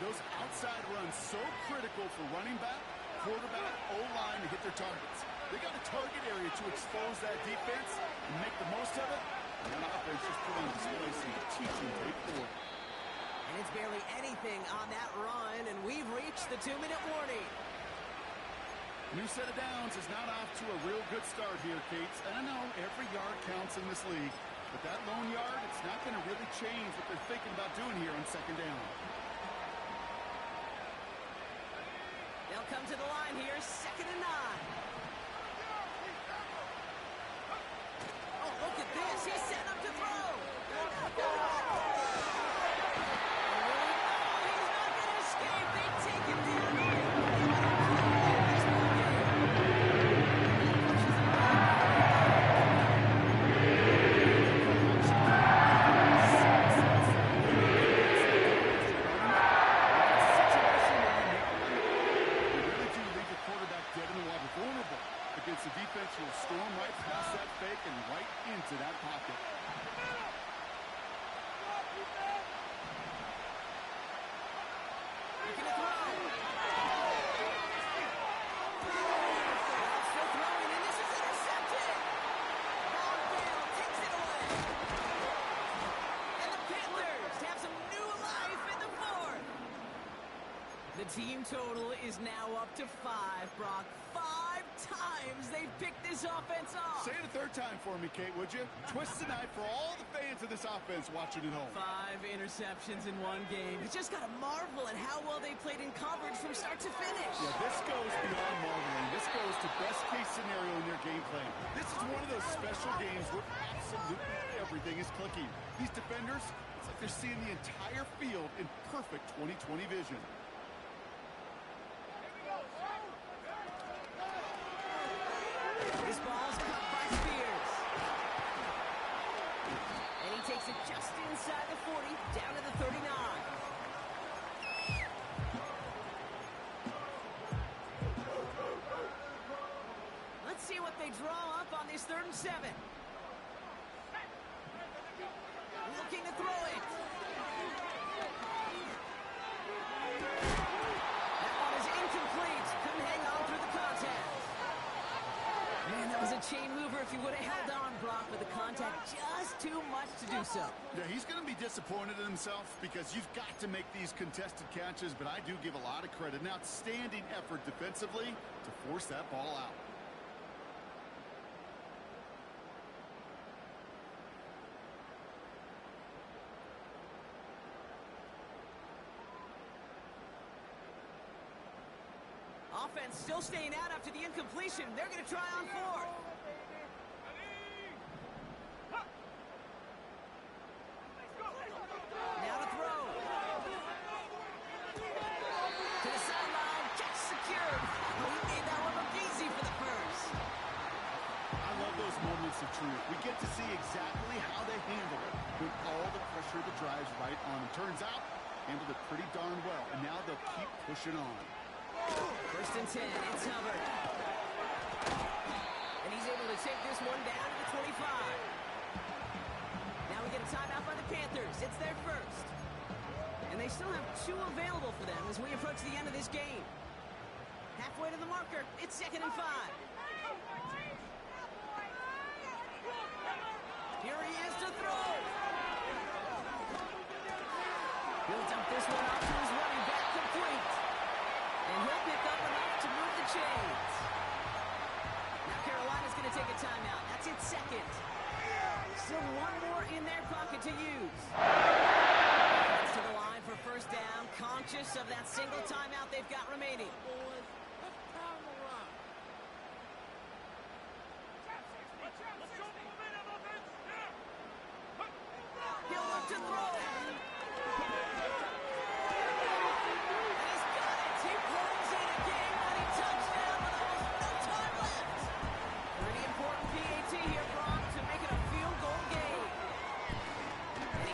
Those outside runs so critical for running back, quarterback, O-line to hit their targets. They got a target area to expose that defense and make the most of it. And that offense just put on display some teaching tape for it. And it's barely anything on that run, and we've reached the 2-minute warning. New set of downs is not off to a real good start here, Kate. And I know every yard counts in this league, but that lone yard, it's not going to really change what they're thinking about doing here on second down. They'll come to the line here, second and 9. Oh, look at this. He's set up to throw. He's not going to escape. They take him down. Against the defense will storm right past that fake and right into that pocket. Looking to throw. Still throwing, and this is intercepted. Ball takes it away. And the Panthers have some new life in the fourth. The team total is now up to 5, Brock. 5 times they've picked this offense off. Say it a third time for me, Kate, would you? Twist the knife for all the fans of this offense watching at home. 5 interceptions in one game. You just got to marvel at how well they played in coverage from start to finish. Yeah, this goes beyond marveling. This goes to best-case scenario in their game plan. This is one of those special games where absolutely everything is clicking. These defenders, it's like they're seeing the entire field in perfect 20/20 vision. This ball's caught by Spears. And he takes it just inside the 40, down to the 39. Let's see what they draw up on this 3rd and 7. Looking to throw it. That one is incomplete. Couldn't hang on through the contact. Man, that was a chain mover if he would have held on, Brock, but the contact just too much to do so. Yeah, he's going to be disappointed in himself because you've got to make these contested catches, but I do give a lot of credit. An outstanding effort defensively to force that ball out. Offense still staying out after the incompletion. They're going to try on 4th. Now to throw. To the sideline. Catch secured. Oh, he made that one look easy for the first. I love those moments of truth. We get to see exactly how they handle it with all the pressure that drives right on them. Turns out, handled it pretty darn well, and now they'll keep pushing on. 1st and 10, it's Hubbard. And he's able to take this one down to the 25. Now we get a timeout by the Panthers. It's their first. And they still have 2 available for them as we approach the end of this game. Halfway to the marker, it's 2nd and 5. Here he is to throw. He'll dump this one off to his running back, complete. And he'll pick up enough to move the chains. Now Carolina's going to take a timeout. That's its 2nd. Still 1 more in their pocket to use. It's to the line for 1st down, conscious of that single timeout they've got remaining. He'll look to throw it.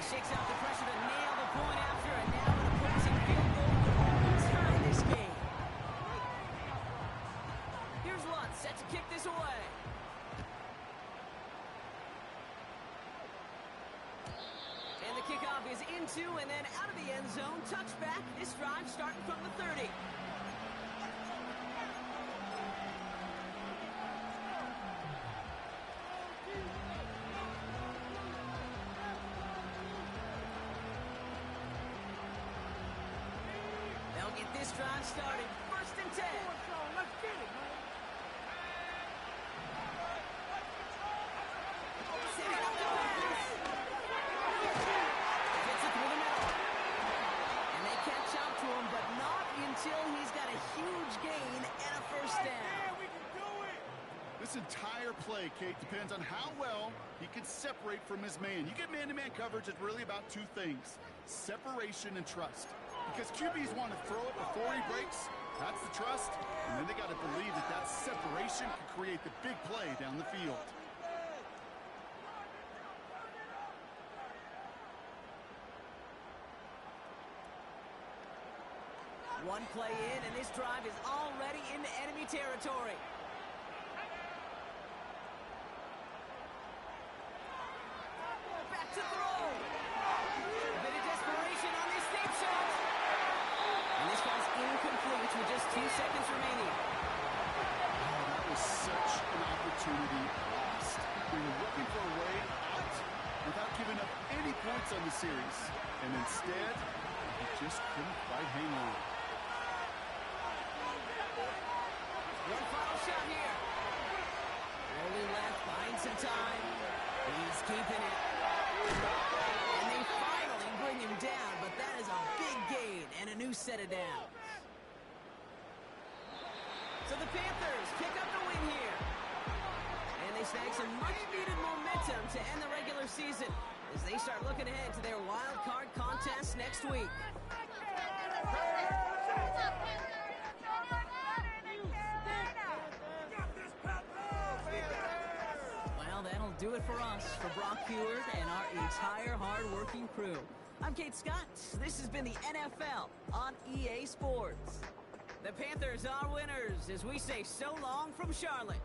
Shakes out the pressure to nail the point after, and now an opposing field goal will tie this game. Here's Lutz set to kick this away. And the kickoff is into and then out of the end zone. Touchback. This drive starting from the 30. Get this drive started. 1st and 10. Let's get it, man. Setting up the pass. Gets it through the middle. And they catch up to him, but not until he's got a huge gain and a 1st down. We can do it. This entire play, Kate, depends on how well he can separate from his man. You get man-to-man coverage, it's really about 2 things: separation and trust. Because QBs want to throw it before he breaks. That's the trust. And then they got to believe that that separation can create the big play down the field. One play in, and this drive is already into enemy territory. Back to throw. A bit of desperation on this deep shot. And this one's incomplete with just 2 seconds remaining. Oh, that was such an opportunity lost. They were looking for a way out without giving up any points on the series. And instead, he just couldn't quite hang on. One final shot here. Rolling left, buying some time. He's keeping it. And they finally bring him down, but that is a big gain and a new set of downs. So the Panthers pick up the win here. And they snag some much-needed momentum to end the regular season as they start looking ahead to their wild card contest next week. Well, that'll do it for us, for Brock Huard and our entire hard-working crew. I'm Kate Scott. This has been the NFL on EA Sports. The Panthers are winners as we say so long from Charlotte.